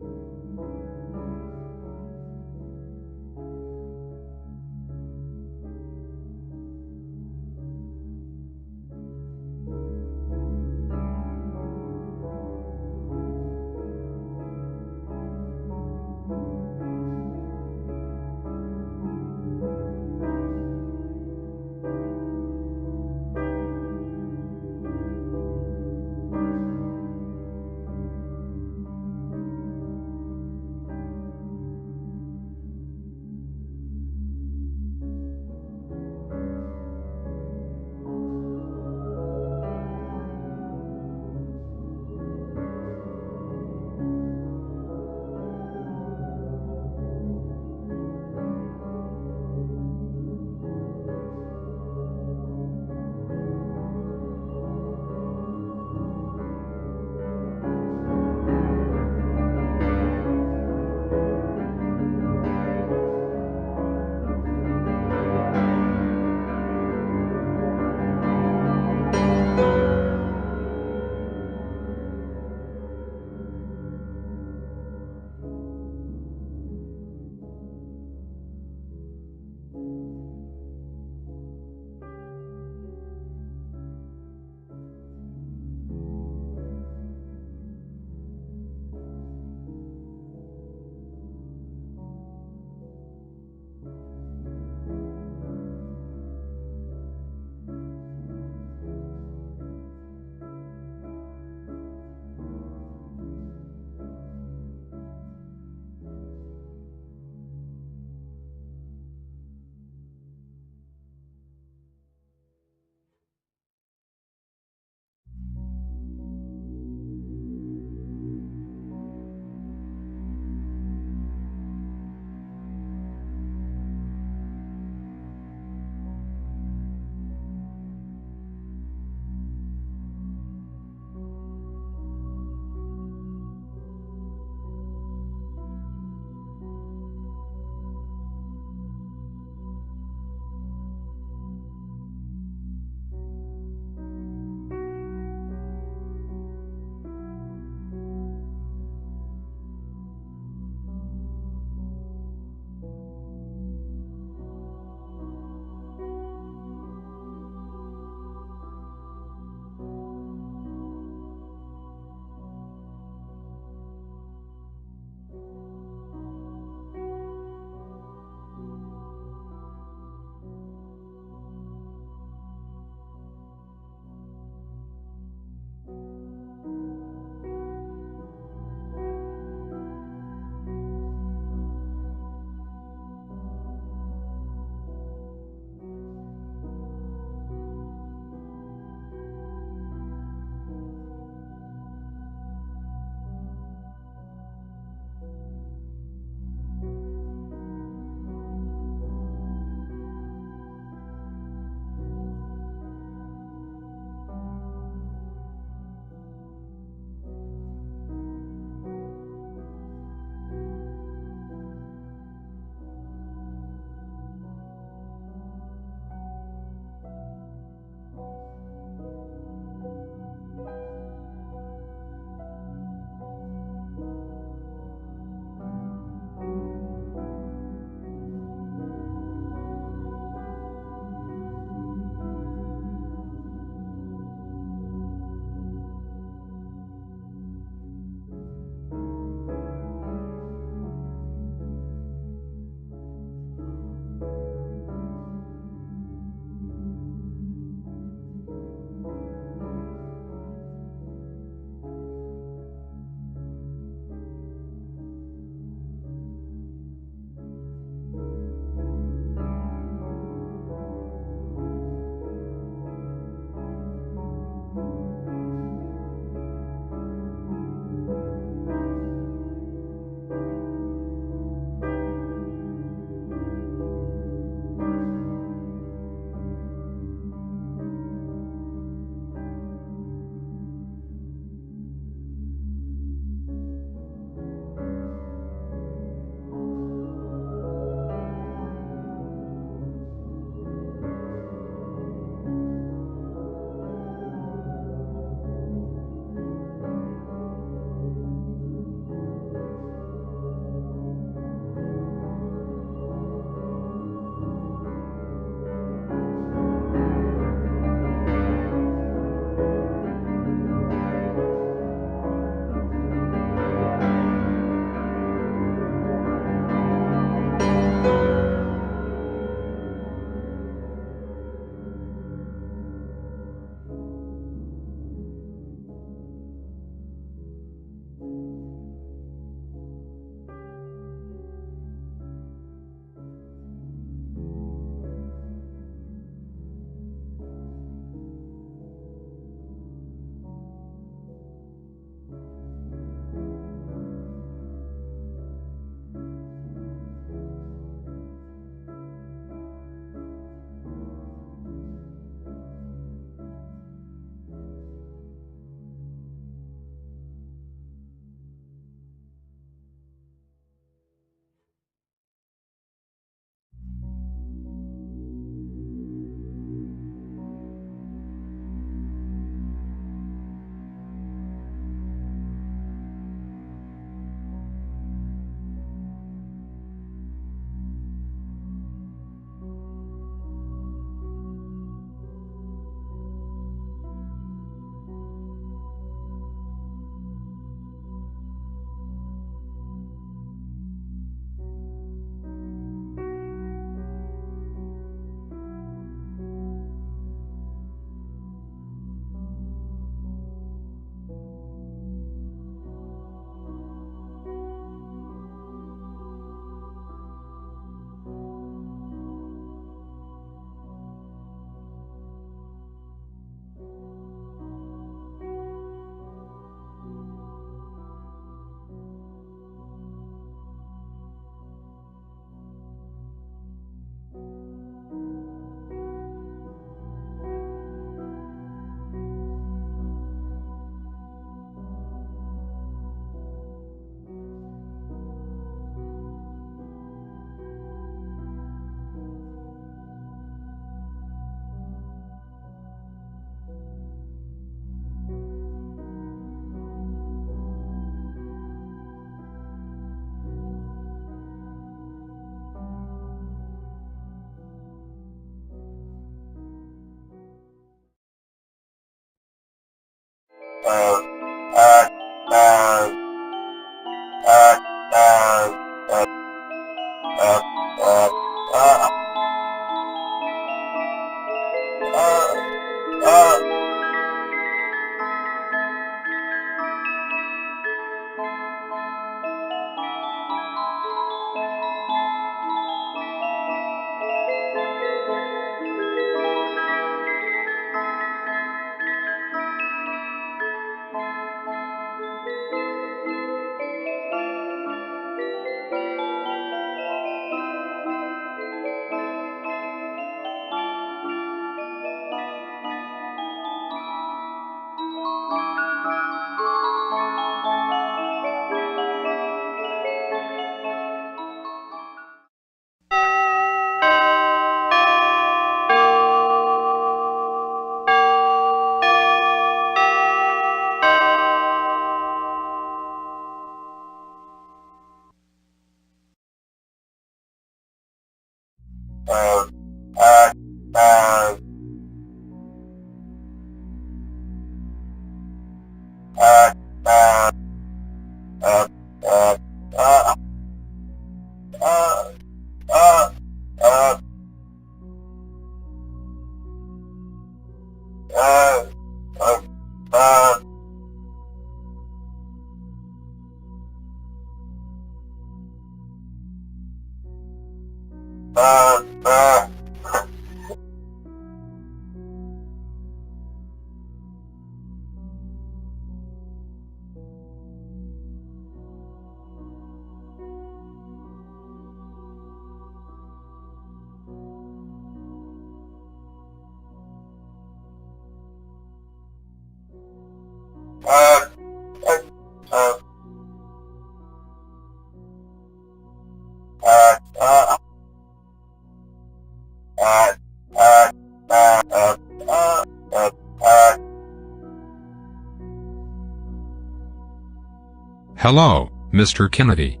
Hello, Mr. Kennedy.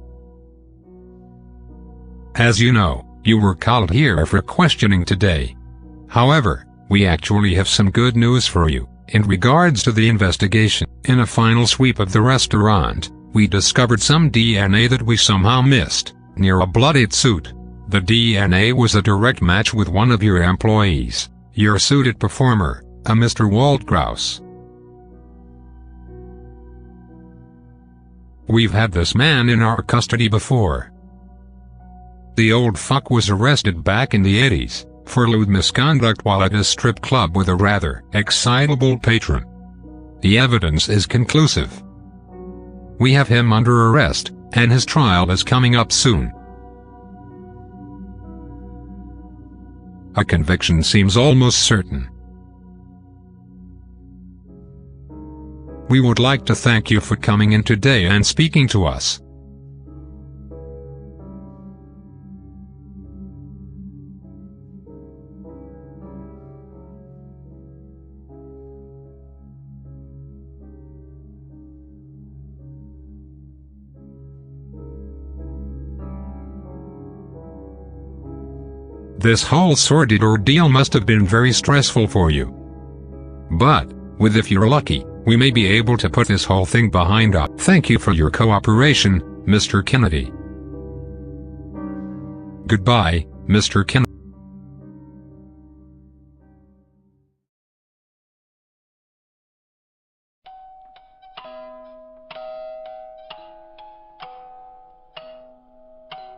As you know, you were called here for questioning today. However, we actually have some good news for you. In regards to the investigation, in a final sweep of the restaurant, we discovered some DNA that we somehow missed, near a bloodied suit. The DNA was a direct match with one of your employees, your suited performer, a Mr. Waldgrouse. We've had this man in our custody before. The old fuck was arrested back in the 80s, for lewd misconduct while at a strip club with a rather excitable patron. The evidence is conclusive. We have him under arrest, and his trial is coming up soon. A conviction seems almost certain. We would like to thank you for coming in today and speaking to us. This whole sordid ordeal must have been very stressful for you. But, if you're lucky, we may be able to put this whole thing behind us. Thank you for your cooperation, Mr. Kennedy. Goodbye, Mr. Kennedy.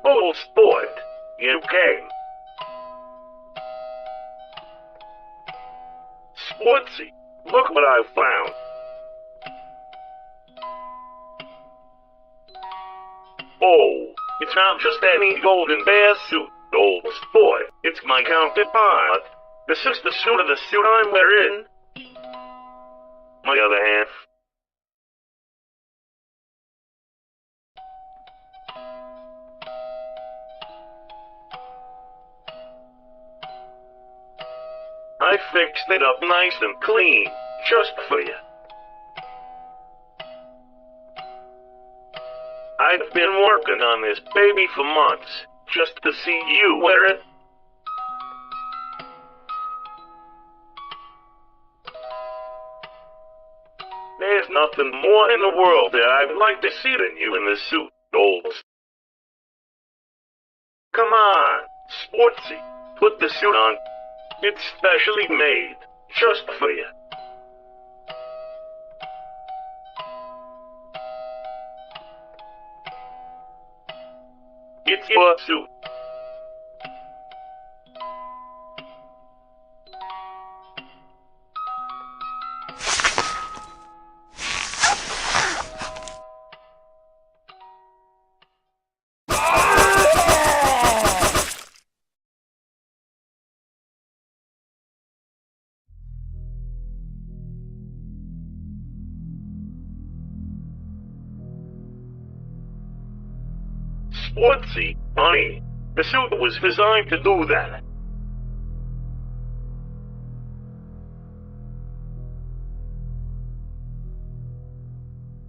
Old sport, you came. Sportsy, look what I found. Oh, it's not just any golden bear suit, old sport. It's my counterpart. This is the suit of the suit I'm wearing. My other half. I fixed it up nice and clean, just for you. I've been working on this baby for months, just to see you wear it. There's nothing more in the world that I'd like to see than you in this suit, Dolls. Come on, Sportsy, put the suit on. It's specially made, just for you. It's your suit. Sportsy, honey, the suit was designed to do that.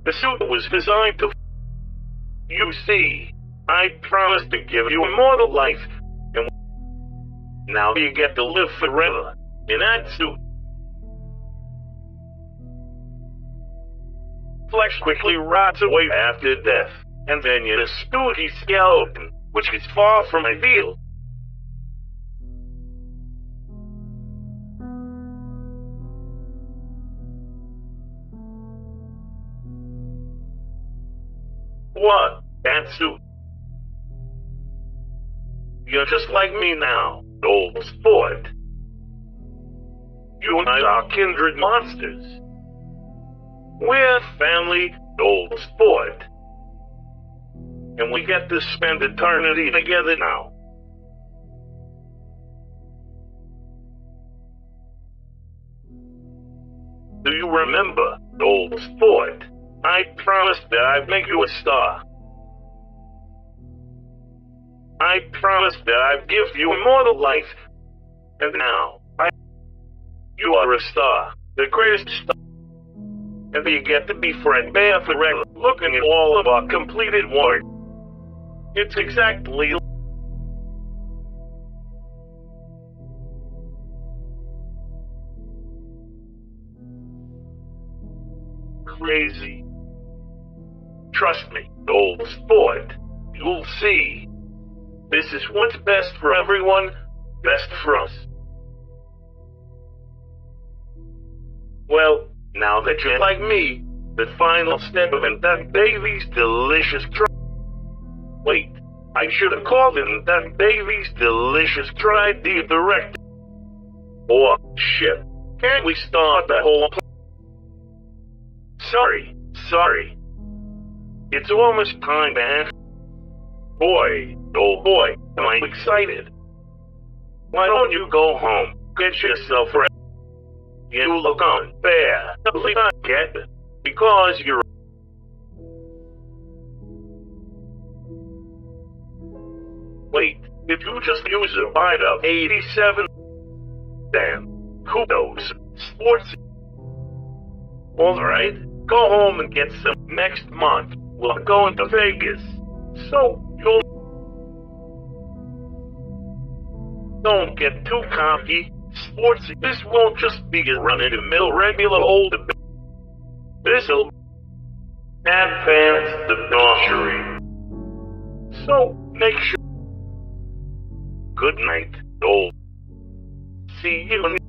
The suit was designed to... You see, I promised to give you immortal life, and now you get to live forever in that suit. Flesh quickly rots away after death, and then you're a stoogy skeleton, which is far from ideal. What? That suit? You're just like me now, old sport. You and I are kindred monsters. We're family, old sport. And we get to spend eternity together now. Do you remember, old sport? I promised that I'd make you a star. I promised that I'd give you immortal life. And now, you are a star, the greatest star. And you get to be Fredbear forever, looking at all of our completed work. It's exactly crazy. Trust me, old sport. You'll see. This is what's best for everyone, best for us. Well, now that you're like me, the final step of that baby's delicious Wait, I should have called it that baby's delicious idea direct. Oh, shit. Can't we start that whole... Sorry. It's almost time, man. Boy, oh boy, am I excited. Why don't you go home, get yourself ready? You look unfair. Totally not get it. Because you're... Wait, if you just use a bite of 87... Damn, kudos, sports... Alright, go home and get some. Next month, we're going to Vegas. So, you'll... Don't get too cocky, sportsy. This won't just be a run-of-the-mill regular old... This'll... advance the debauchery. So, make sure... Good night, old. See you in...